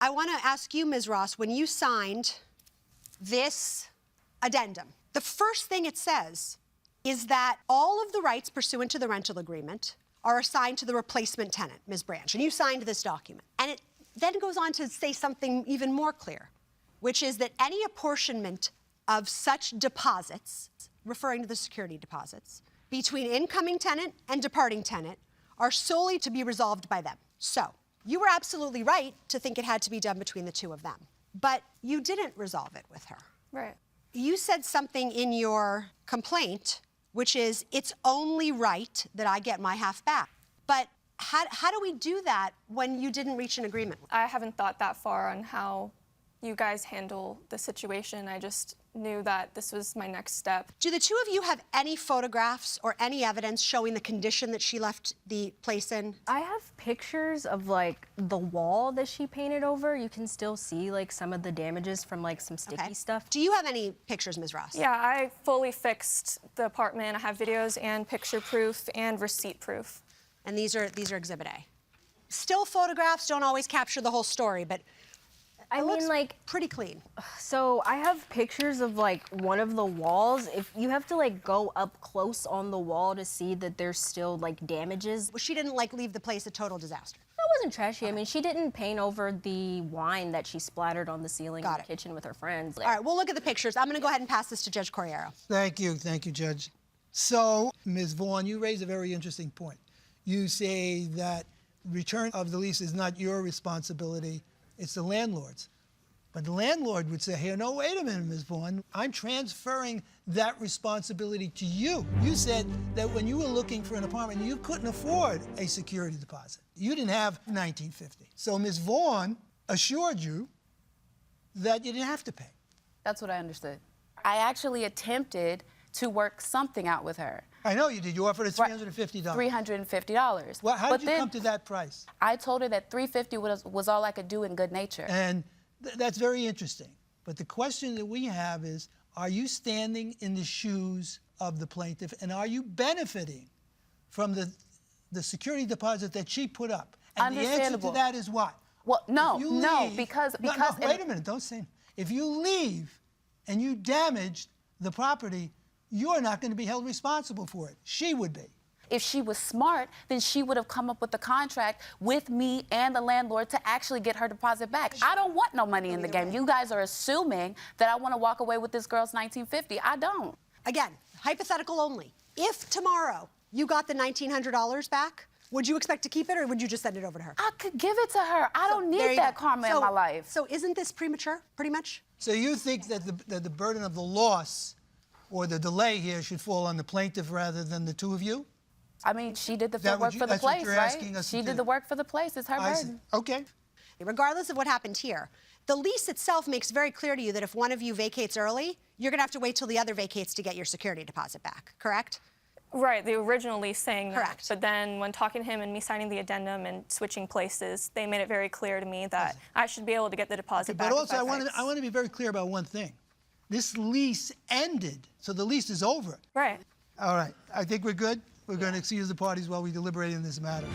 I want to ask you, Ms. Ross, when you signed this addendum, the first thing it says is that all of the rights pursuant to the rental agreement are assigned to the replacement tenant, Ms. Branch, and you signed this document. And it then goes on to say something even more clear, which is that any apportionment of such deposits, referring to the security deposits, between incoming tenant and departing tenant are solely to be resolved by them. So, you were absolutely right to think it had to be done between the two of them. But you didn't resolve it with her. Right. You said something in your complaint, which is, it's only right that I get my half back. But how do we do that when you didn't reach an agreement? I haven't thought that far on how you guys handle the situation. I just knew that this was my next step. Do the two of you have any photographs or any evidence showing the condition that she left the place in? I have pictures of, like, the wall that she painted over. You can still see, like, some of the damages from, like, some sticky stuff. Do you have any pictures, Ms. Ross? Yeah, I fully fixed the apartment. I have videos and picture proof and receipt proof. And these are Exhibit A. Still photographs don't always capture the whole story, but I mean, like, pretty clean. So I have pictures of, like, one of the walls. If you have to, like, go up close on the wall to see that there's still, like, damages. Well, she didn't, like, leave the place a total disaster. That wasn't trashy. I mean, she didn't paint over the wine that she splattered on the ceiling in the kitchen with her friends. All right, we'll look at the pictures. I'm gonna go ahead and pass this to Judge Corriero. Thank you, Judge. So, Ms. Vaughn, you raise a very interesting point. You say that return of the lease is not your responsibility, it's the landlord's. But the landlord would say, hey, no, wait a minute, Ms. Vaughn. I'm transferring that responsibility to you. You said that when you were looking for an apartment, you couldn't afford a security deposit. You didn't have $19.50. So Ms. Vaughn assured you that you didn't have to pay. That's what I understood. I actually attempted to work something out with her. I know you did. You offered her $350. $350. Well, how did you come to that price? I told her that $350 was all I could do in good nature. And that's very interesting. But the question that we have is, are you standing in the shoes of the plaintiff, and are you benefiting from the security deposit that she put up? And the answer to that is what? Well, no, because... No, wait a minute, don't say... If you leave and you damaged the property, you're not going to be held responsible for it. She would be. If she was smart, then she would have come up with a contract with me and the landlord to actually get her deposit back. I don't want no money in the game. You guys are assuming that I want to walk away with this girl's $19.50. I don't. Again, hypothetical only. If tomorrow you got the $1,900 back, would you expect to keep it, or would you just send it over to her? I could give it to her. I don't need that karma in my life. So isn't this premature, pretty much? So you think that the burden of the loss or the delay here should fall on the plaintiff rather than the two of you? I mean, she did the work for the place, right? She did the work for the place. It's her burden. Okay. Regardless of what happened here, the lease itself makes very clear to you that if one of you vacates early, you're gonna have to wait till the other vacates to get your security deposit back, correct? Right, the original lease saying that. Correct. But then when talking to him and me signing the addendum and switching places, they made it very clear to me that I should be able to get the deposit back. But also, I want to be very clear about one thing. This lease ended, so the lease is over. Right. All right, I think we're good. We're going to excuse the parties while we deliberate in this matter.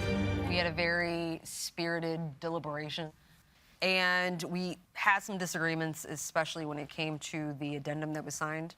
We had a very spirited deliberation, and we had some disagreements, especially when it came to the addendum that was signed.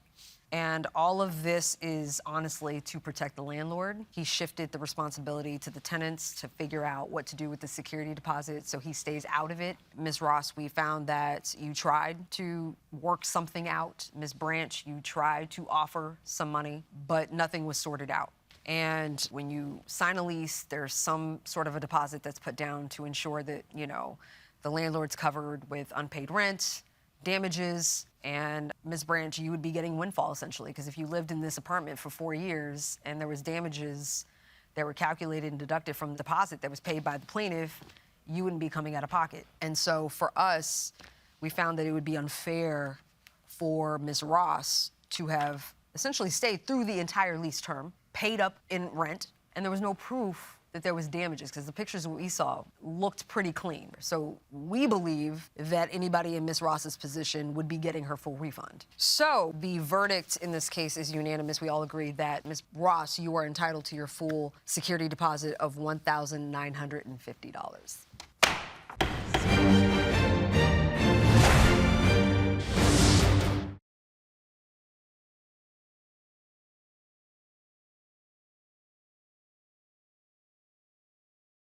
And all of this is honestly to protect the landlord. He shifted the responsibility to the tenants to figure out what to do with the security deposit so he stays out of it. Ms. Ross, we found that you tried to work something out. Ms. Branch, you tried to offer some money, but nothing was sorted out. And when you sign a lease, there's some sort of a deposit that's put down to ensure that, you know, the landlord's covered with unpaid rent, damages, and Ms. Branch, you would be getting windfall, essentially, because if you lived in this apartment for 4 years and there was damages that were calculated and deducted from the deposit that was paid by the plaintiff, you wouldn't be coming out of pocket. And so for us, we found that it would be unfair for Ms. Ross to have essentially stayed through the entire lease term, paid up in rent, and there was no proof that there was damages, because the pictures we saw looked pretty clean. So we believe that anybody in Ms. Ross's position would be getting her full refund. So the verdict in this case is unanimous. We all agree that Ms. Ross, you are entitled to your full security deposit of $1,950.